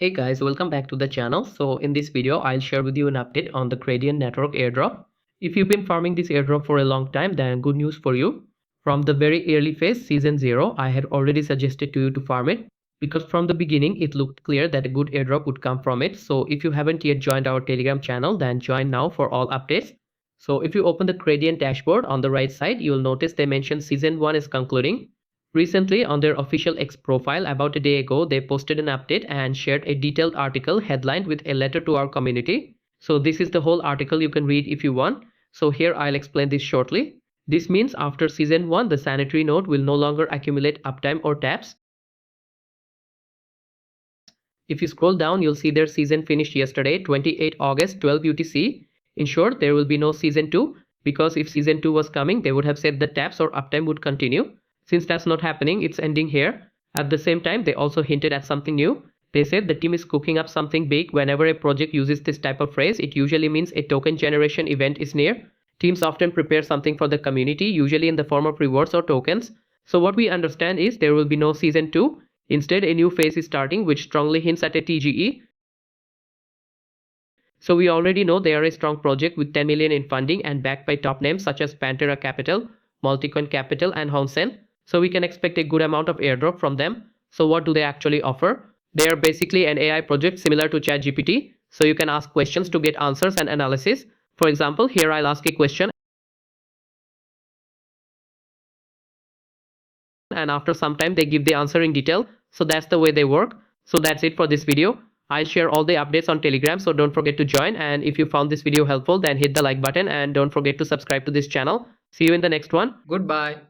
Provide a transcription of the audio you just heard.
Hey guys, welcome back to the channel. So in this video, I'll share with you an update on the Gradient Network airdrop. If you've been farming this airdrop for a long time, then good news for you. From the very early phase, season 0, I had already suggested to you to farm it because from the beginning, it looked clear that a good airdrop would come from it. So if you haven't yet joined our Telegram channel, then join now for all updates. So if you open the Gradient dashboard on the right side, you'll notice they mention season 1 is concluding. Recently, on their official X profile, about a day ago, they posted an update and shared a detailed article headlined with a letter to our community. So this is the whole article you can read if you want. So here I'll explain this shortly. This means after season 1, the sanitary node will no longer accumulate uptime or taps. If you scroll down, you'll see their season finished yesterday, 28 August, 12 UTC. In short, there will be no season 2 because if season 2 was coming, they would have said the taps or uptime would continue. Since that's not happening, it's ending here. At the same time, they also hinted at something new. They said the team is cooking up something big. Whenever a project uses this type of phrase, it usually means a token generation event is near. Teams often prepare something for the community, usually in the form of rewards or tokens. So what we understand is there will be no season 2. Instead, a new phase is starting, which strongly hints at a TGE. So we already know they are a strong project with 10 million in funding and backed by top names such as Pantera Capital, Multicoin Capital and Honsen. So we can expect a good amount of airdrop from them. So what do they actually offer? They are basically an AI project similar to ChatGPT. So you can ask questions to get answers and analysis. For example, here I'll ask a question and after some time they give the answer in detail. So that's the way they work. So that's it for this video. I'll share all the updates on Telegram, so don't forget to join. And if you found this video helpful, then hit the like button and don't forget to subscribe to this channel. See you in the next one. Goodbye.